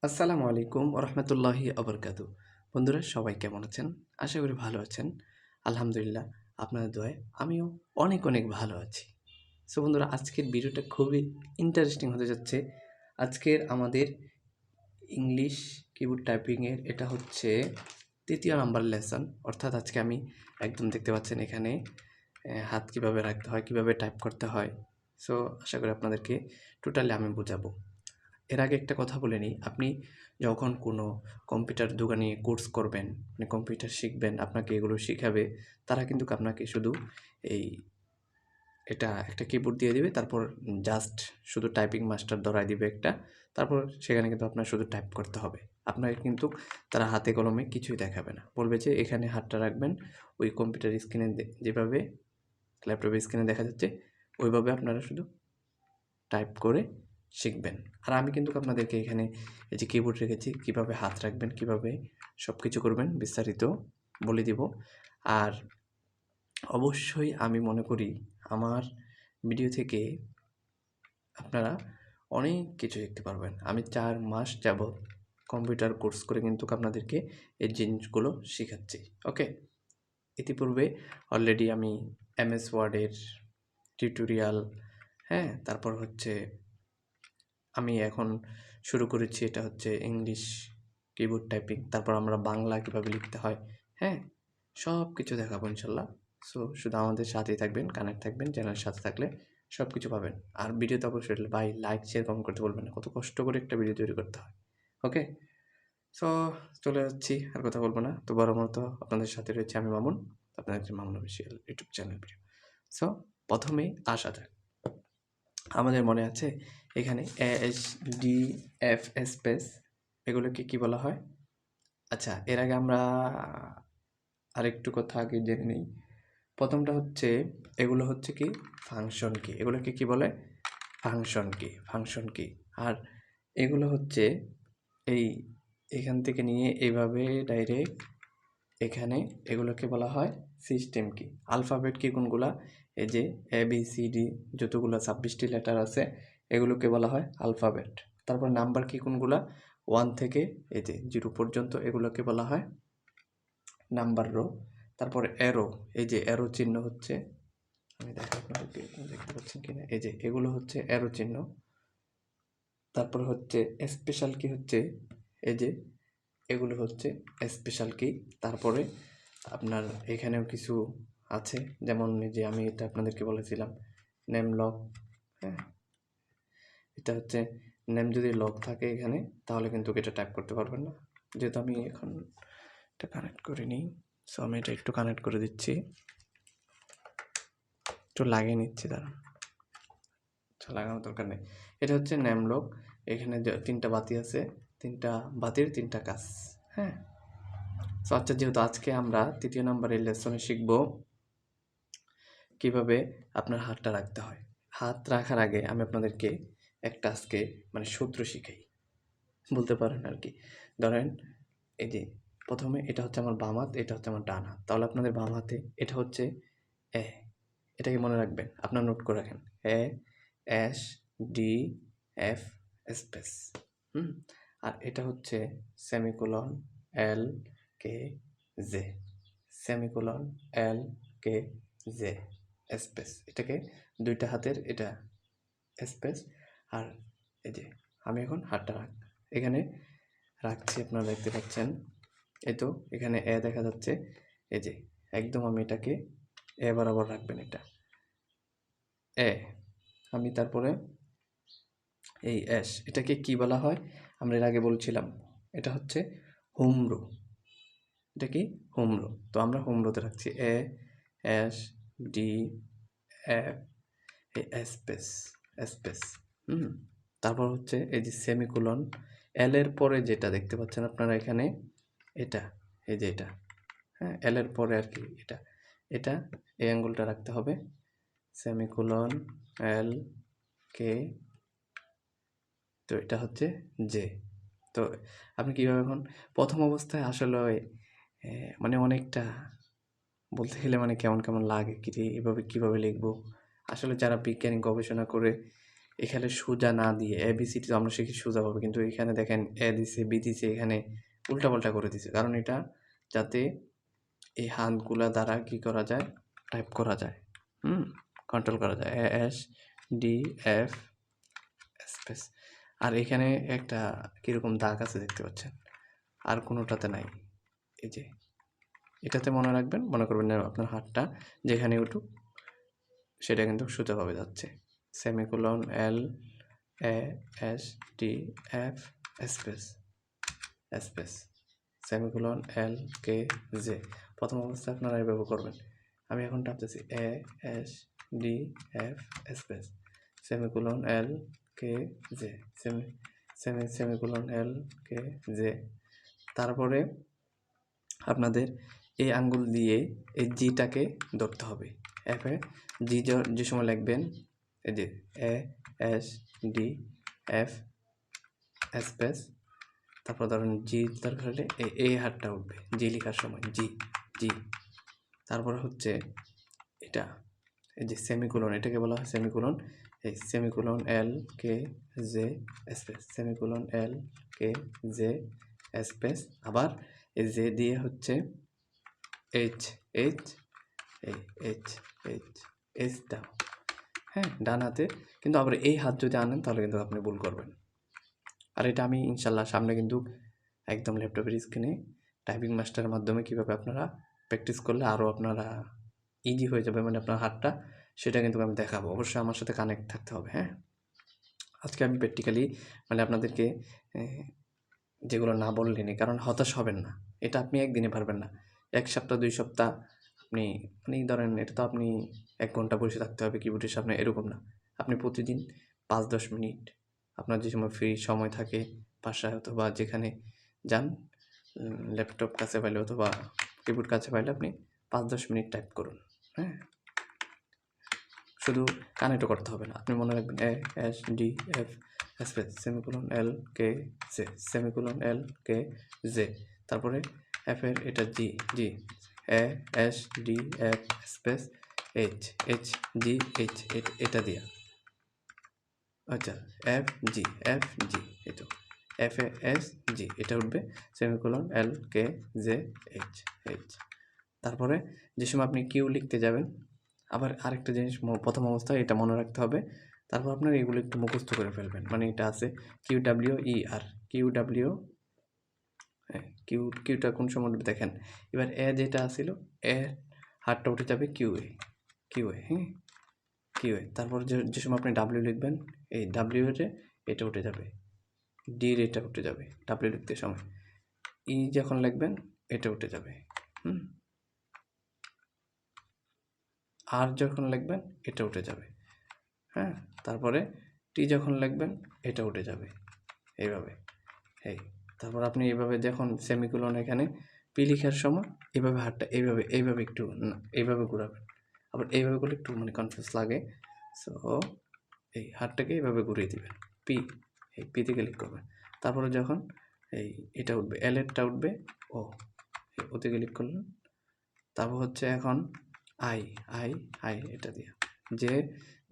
আসসালামু আলাইকুম ওরহমতুল্লাহি আবরকাতু। বন্ধুরা সবাই কেমন আছেন? আশা করি ভালো আছেন। আলহামদুলিল্লাহ আপনাদের দোয়ায় আমিও অনেক অনেক ভালো আছি। সো বন্ধুরা আজকের ভিডিওটা খুবই ইন্টারেস্টিং হতে যাচ্ছে। আজকের আমাদের ইংলিশ কিবোর্ড টাইপিংয়ের এটা হচ্ছে ৩য় নাম্বার লেসন। অর্থাৎ আজকে আমি একদম দেখতে পাচ্ছেন এখানে হাত কীভাবে রাখতে হয়, কীভাবে টাইপ করতে হয়। সো আশা করি আপনাদেরকে টোটালি আমি বোঝাবো। এর আগে একটা কথা বলে নিই, আপনি যখন কোনো কম্পিউটার দোকানে কোর্স করবেন, মানে কম্পিউটার শিখবেন, আপনাকে এগুলো শিখাবে, তারা কিন্তু আপনাকে শুধু এটা একটা কিবোর্ড দিয়ে দিবে, তারপর জাস্ট শুধু টাইপিং মাস্টার ধরায় দিবে একটা, তারপর সেখানে কিন্তু আপনার শুধু টাইপ করতে হবে। আপনাকে কিন্তু তারা হাতে কলমে কিছুই দেখাবে না। বলবে যে এখানে হাতটা রাখবেন, ওই কম্পিউটার স্ক্রিনে যেভাবে ল্যাপটপের স্ক্রিনে দেখা যাচ্ছে, ওইভাবে আপনারা শুধু টাইপ করে শিখবেন। আর আমি কিন্তু আপনাদেরকে এখানে এই যে কিবোর্ড রেখেছি, কীভাবে হাত রাখবেন, কীভাবে সব কিছু করবেন বিস্তারিত বলে দিব। আর অবশ্যই আমি মনে করি আমার ভিডিও থেকে আপনারা অনেক কিছু শিখতে পারবেন। আমি 4 মাস যাবৎ কম্পিউটার কোর্স করে কিন্তু আপনাদেরকে এই জিনিসগুলো শেখাচ্ছি। ওকে? ইতিপূর্বে অলরেডি আমি MS ওয়ার্ডের টিউটোরিয়াল, তারপর হচ্ছে আমি এখন শুরু করেছি, এটা হচ্ছে ইংলিশ কিবোর্ড টাইপিং। তারপর আমরা বাংলা কীভাবে লিখতে হয়, সব কিছু দেখাবো ইনশাল্লাহ। সো শুধু আমাদের সাথেই থাকবেন, কানেক্ট থাকবেন, চ্যানেলের সাথে থাকলে সব কিছু পাবেন। আর ভিডিওতে অবশ্যই ভাই লাইক, শেয়ার, কমেন্ট করতে বলবেন না। কত কষ্ট করে একটা ভিডিও তৈরি করতে হয়। ওকে? সো চলে যাচ্ছি, আর কথা বলবো না। তো বড় মতো আপনাদের সাথে রয়েছে আমি মামুন, আপনাদের Mamun official YouTube channel video. So প্রথমেই আসা যাক। আমাদের মনে আছে এখানে ASDF স্পেস, এগুলোকে কি বলা হয়? আচ্ছা, এর আগে আমরা আরেকটু কথা আগে জেনে নিই। প্রথমটা হচ্ছে, এগুলো হচ্ছে কি ফাংশন কি, এগুলোকে কি বলে? ফাংশন কি, ফাংশন কি। আর এগুলো হচ্ছে এখান থেকে নিয়ে এইভাবে ডাইরেক্ট এখানে, এগুলোকে বলা হয় সিস্টেম কি। আলফাবেট কি কোনগুলা? এই যে ABCD যতগুলো 26টি লেটার আছে, এগুলোকে বলা হয় আলফাবেট। তারপর নাম্বার কি কোনগুলা? 1 থেকে এই যে 0 পর্যন্ত, এগুলোকে বলা হয় নাম্বার রো। তারপরে অ্যারো, এই যে অ্যারো চিহ্ন হচ্ছে, আমি দেখো আপনাদেরকে দেখতে পাচ্ছেন কিনা, এই যে এগুলো হচ্ছে অ্যারো চিহ্ন। তারপর হচ্ছে স্পেশাল কি, হচ্ছে এই যে এগুলো হচ্ছে স্পেশাল কি। তারপরে আপনার এখানেও কিছু আছে, যেমন যে আমি এটা আপনাদেরকে বলেছিলাম নেম লক। এটা হচ্ছে নেম যদি লক থাকে এখানে, তাহলে কিন্তু এটা টাইপ করতে পারবেন না। যেহেতু আমি এখন এটা কানেক্ট করে নিই, সো আমি এটা একটু কানেক্ট করে দিচ্ছি, একটু লাগিয়ে নিচ্ছি, দাঁড়ান। লাগানোর দরকার নেই। এটা হচ্ছে নেম লক। এখানে 3টা বাতি আছে, 3টা বাতির 3টা কাজ। সো আচ্ছা, যেহেতু আজকে আমরা 3য় নাম্বারের লেসনে শিখব কিভাবে আপনার হাতটা রাখতে হয়। হাত রাখার আগে আমি আপনাদেরকে একটা আজকে মানে সূত্র শিখাই বলতে পারেন আর কি। ধরেন এই যে প্রথমে এটা হচ্ছে আমার বাম হাত, এটা হচ্ছে আমার ডান হাত। তাহলে আপনাদের বাম হাতে এটা হচ্ছে এ, এটাকে মনে রাখবেন, আপনার নোট করে রাখেন, ASDF স্পেস। আর এটা হচ্ছে semicolon LKJ, semicolon LKJ space. এটাকে 2টা হাতের এটা স্পেস। আর এই যে আমি এখন হাতটা এখানে রাখছি, আপনারা দেখতে পাচ্ছেন। এই তো এখানে এ দেখা যাচ্ছে, এই যে একদম আমি এটাকে এ বরাবর রাখবেন, এটা এ। আমি তারপরে এই অ্যাশ, এটাকে কি বলা হয়? আমরা এর আগে বলছিলাম এটা হচ্ছে হোম রো। এটা কি হোম রো। তো আমরা হোম রোতে রাখছি ASDF স্পেস স্পেস। তারপর হচ্ছে এই যে সেমিকোলন, এল এর পরে যেটা দেখতে পাচ্ছেন আপনারা এখানে, এটা এই যে এটা, এল এর পরে আর কি এটা, এটা এই অ্যাঙ্গেলটা রাখতে হবে, সেমিকোলন LK। তো এটা হচ্ছে জে। তো আপনি কীভাবে এখন প্রথম অবস্থায় আসলে মানে অনেকটা বলতে গেলে মানে কেমন কেমন লাগে কি, এভাবে কীভাবে লিখবো। আসলে যারা বিজ্ঞানী গবেষণা করে এখানে সোজা না দিয়ে ABCD তো আমরা শিখি সোজাভাবে, কিন্তু এখানে দেখেন এ দিছে বি দিছে, এখানে উল্টাপাল্টা করে দিছে, কারণ এটা যাতে এই হাতগুলা দ্বারা কি করা যায়, টাইপ করা যায়, কন্ট্রোল করা যায়, ASDF স্পেস। আর এখানে একটা কীরকম দাগ আছে দেখতে পাচ্ছেন, আর কোনোটাতে নাই। এই যে এটাতে মনে রাখবেন, মনে করবেন না আপনার হাতটা যেখানে উঠুক সেটা কিন্তু সোজাভাবে যাচ্ছে। Semicolon LASDF space space semicolon LKJ। প্রথম অবস্থায় আপনারা এভাবে করবেন। আমি এখন টাপতেছি ASDF space semicolon LKJ semicolon LKJ। তারপরে আপনাদের এই আঙ্গুল দিয়ে এই জিটাকে ধরতে হবে। এফে জি যে সময় লিখবেন, এই যে ASDF স্পেস, তারপর ধরেন জি দরকার হলে এই হাতটা উঠবে জি লেখার সময়, জি জি। তারপর হচ্ছে এটা, এই যে সেমিকোলন, এটাকে বলা হয় সেমিকোলন। এই semicolon LKJ space semicolon LKJ space. আবার এই যে দিয়ে হচ্ছে এইচ এইচ এই এইচ এইচ এইচ দাও, হ্যাঁ, ডান হাতে। কিন্তু আবার এই হাত যদি আনেন তাহলে কিন্তু আপনি ভুল করবেন। আর এটা আমি ইনশাল্লাহ সামনে কিন্তু একদম ল্যাপটপের স্ক্রিনে টাইপিং মাস্টারের মাধ্যমে কীভাবে আপনারা প্র্যাকটিস করলে আরও আপনারা ইজি হয়ে যাবে, মানে আপনার হাতটা, সেটা কিন্তু আমি দেখাবো। অবশ্যই আমার সাথে কানেক্ট থাকতে হবে, হ্যাঁ। আজকে আমি প্র্যাকটিক্যালি মানে আপনাদেরকে যেগুলো না বললেনি, কারণ হতাশ হবেন না, এটা আপনি একদিনে পারবেন না। 1 সপ্তাহ 2 সপ্তাহ আপনি মানে ধরেন, এটা তো আপনি 1 ঘন্টা বসে থাকতে হবে কিবোর্ডের সামনে, এরকম না। আপনি প্রতিদিন 5-10 মিনিট আপনার যে সময় ফ্রি সময় থাকে, বাসায় অথবা যেখানে যান, ল্যাপটপ কাছে পাইলে অথবা কিবোর্ড কাছে পাইলে আপনি 5-10 মিনিট টাইপ করুন, হ্যাঁ। শুধু কানেক্টও করতে হবে না, আপনি মনে রাখবেন ASDF space semicolon LKJ semicolon LKJ। তারপরে এফের এটা জি জি ASDF স্পেস HHGH এটা দিয়া, আচ্ছা FG এটা FASG এটা উঠবে সেমিকোলন LKJ H। তারপরে যে সময় আপনি কিউ লিখতে যাবেন, আবার আরেকটা জিনিস প্রথম অবস্থায় এটা মনে রাখতে হবে। তারপর আপনার এগুলো একটু মুখস্থ করে ফেলবেন, মানে এটা আছে QWER কিউটা কোন সময় উঠবে দেখেন। এবার এ যেটা আসছিল, এ হাতটা উঠে যাবে কিউএ, হ্যাঁ কিউএ। তারপর যে সময় আপনি ডাব্লিউ লিখবেন, এই ডাব্লিউ এর এটা উঠে যাবে, ডির এটা উঠে যাবে ডাব্লিউ লিখতে সময়। ই যখন লিখবেন এটা উঠে যাবে, আর যখন লিখবেন এটা উঠে যাবে, হ্যাঁ। তারপরে টি যখন লিখবেন এটা উঠে যাবে, এইভাবে। এই তারপর আপনি এইভাবে যখন সেমিকোলন এখানে পি লেখার সময় এইভাবে হাতটা এইভাবে একটু এইভাবে ঘুরাবেন। আবার এইভাবে করলে একটু মানে কনফিউজ লাগে, সো এই হাতটাকে এইভাবে ঘুরিয়ে দিবেন, পি, এই পিতে ক্লিক করবেন। তারপরে যখন এই এটা উঠবে, এলএরটা উঠবে, ওতে ক্লিক করলেন। তারপর হচ্ছে এখন আই এটা দিয়া, জে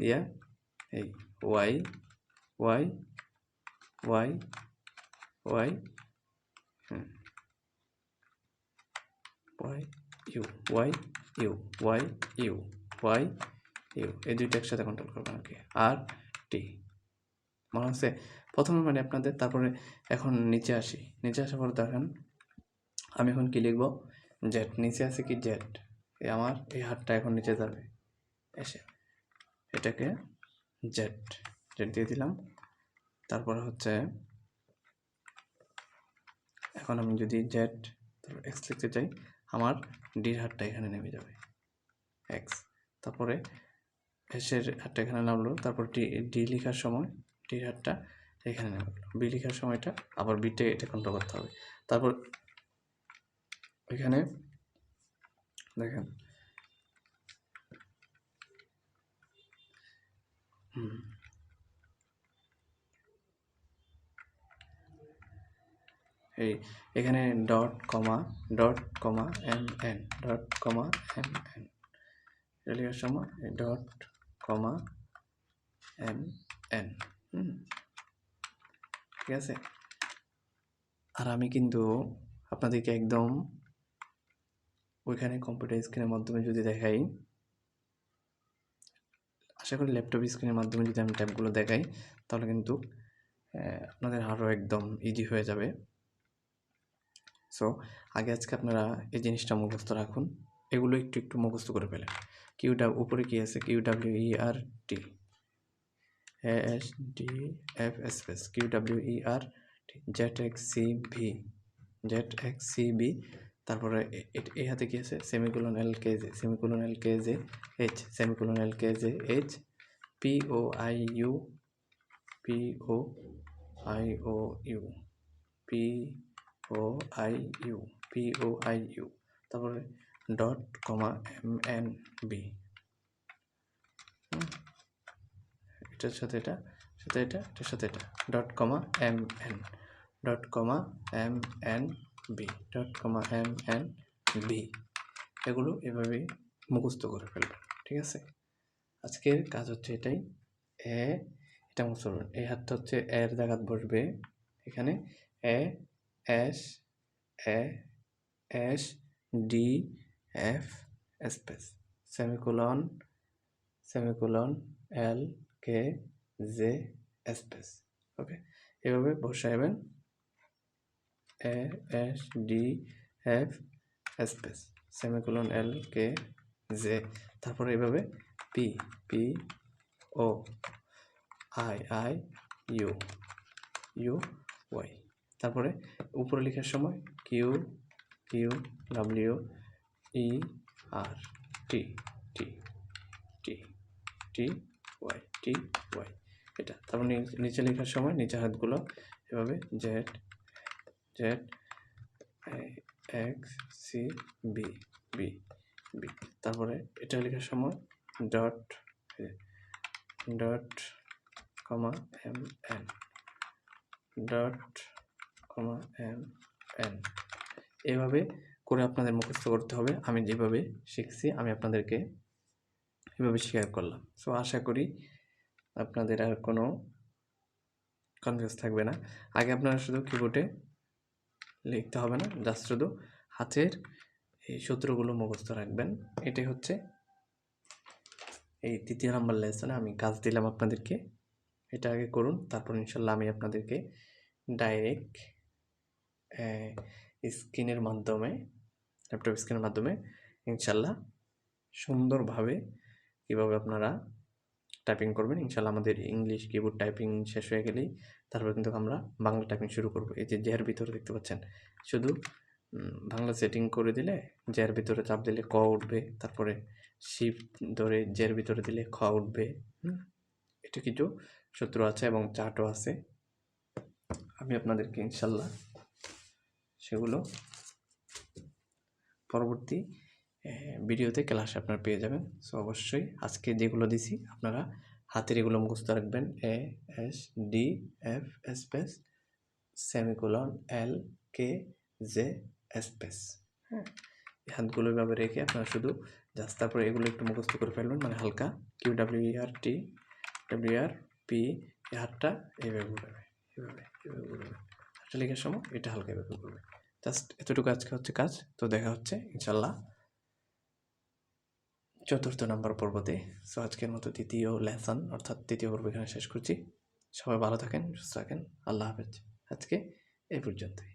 দিয়া এই Y Y Y Y Y U Y U Y U Y U, এই দুইটা একসাথে কন্ট্রোল করবেন আর কি, আর টি মনে হচ্ছে প্রথমে মানে আপনাদের। তারপরে এখন নিচে আসার পর দেখেন আমি এখন কি লিখবো, জেড। নিচে আছে কি জেড, আমার এই হাতটা এখন নিচে যাবে, এসে এটাকে জেড দিয়ে দিলাম। তারপরে হচ্ছে এখন আমি যদি জেড তারপর এক্স লিখতে চাই, আমার ডির হাতটা এখানে নেমে যাবে, এক্স। তারপরে এসের হাতটা এখানে নামলো, তারপর ডি লেখার সময় ডির হাতটা এখানে নেমে গেলো, বি লেখার সময়টা আবার বিটে এটা কন্ট্রোল করতে হবে। তারপর এখানে দেখেন এই এখানে ডট কমা এম এন এটা লেখার সময় ডট কমা এম এন। ঠিক আছে। আর আমি কিন্তু আপনাদেরকে একদম ওইখানে কম্পিউটার স্ক্রিনের মাধ্যমে যদি দেখাই, আশা করি ল্যাপটপ স্ক্রিনের মাধ্যমে যদি আমি ট্যাবগুলো দেখাই তাহলে কিন্তু আপনাদের আরও একদম ইজি হয়ে যাবে। সো আজকে আপনারা এই জিনিসটা মুখস্থ রাখুন, এগুলো একটু একটু মুখস্থ করে ফেলেন। উপরে কি আছে? QWERT ASDF space QWERT ZXCB, তারপরে এই হাতে কি আছে? Semicolon LKJ H semicolon LKJ H POIU তারপরে ডট কমা MNB, এটার সাথে এটা এটার সাথে এটা ডট কমা MNB, এগুলো এভাবেই মুখস্থ করে ফেলবেন। ঠিক আছে। আজকের কাজ হচ্ছে এটাই। এটা মুখস্থ করবেন। এই হাতটা হচ্ছে এর জায়গায় বসবে এখানে ASDF space semicolon LKJ space. Okay, এভাবে বসাইবেন ASDF স্পেস সেমিকোলন LKJ, তারপরে এভাবে POIIU তারপরে উপরে লেখার সময় QWERT এটা। তারপর নিচে লেখার সময় নিচে হাতগুলো এভাবে ZXCB, তারপরে এটা লেখার সময় ডট কমা MN, এভাবে করে আপনাদের মুখস্থ করতে হবে। আমি যেভাবে শিখছি আমি আপনাদেরকে এভাবে শেয়ার করলাম। সো আশা করি আপনাদের আর কোনো কনফিউজ থাকবে না। আগে আপনারা শুধু কিবোর্ডে লিখতে হবে না, জাস্ট শুধু হাতের এই সূত্রগুলো মুখস্থ রাখবেন। এটাই হচ্ছে এই 3য় নাম্বার লেসনে আমি কাজ দিলাম আপনাদেরকে। এটা আগে করুন, তারপর ইনশাল্লাহ আমি আপনাদেরকে ডাইরেক্ট স্ক্রিনের মাধ্যমে, ল্যাপটপ স্ক্রিনের মাধ্যমে ইনশাল্লাহ সুন্দরভাবে কীভাবে আপনারা টাইপিং করবেন। ইনশাল্লাহ আমাদের ইংলিশ কিবোর্ড টাইপিং শেষ হয়ে গেলেই তারপর কিন্তু আমরা বাংলা টাইপিং শুরু করব। এই যে জের ভিতরে দেখতে পাচ্ছেন, শুধু বাংলা সেটিং করে দিলে জের ভিতরে চাপ দিলে ক উঠবে, তারপরে শিফট ধরে জের ভিতরে দিলে খ উঠবে। এটা কিছু সূত্র আছে এবং চার্টও আছে, আমি আপনাদেরকে ইনশাল্লাহ সেগুলো পরবর্তী ভিডিওতে ক্লাসে আপনারা পেয়ে যাবেন। সো অবশ্যই আজকে যেগুলো দিছি আপনারা হাতের এগুলো মুখস্থ রাখবেন। ASDF space semicolon LKJ space. হ্যাঁ, এই হাতগুলো এভাবে রেখে আপনারা শুধু জাস্ট তারপরে এগুলো একটু মুখস্থ করে ফেলবেন, মানে হালকা QWERT এই হাতটা এইভাবে ঘুরবে, এভাবে ঘুরবে। হাতটা লেখার সময় এটা হালকা এভাবে ঘুরবে। জাস্ট এতটুকু আজকে হচ্ছে কাজ। তো দেখা হচ্ছে ইনশাল্লাহ 4র্থ নাম্বার পর্বতে। সো আজকের মতো 3য় লেসন অর্থাৎ 3য় পর্ব এখানে শেষ করছি। সবাই ভালো থাকেন, সুস্থ থাকেন। আল্লাহ হাফেজ। আজকে এই পর্যন্তই।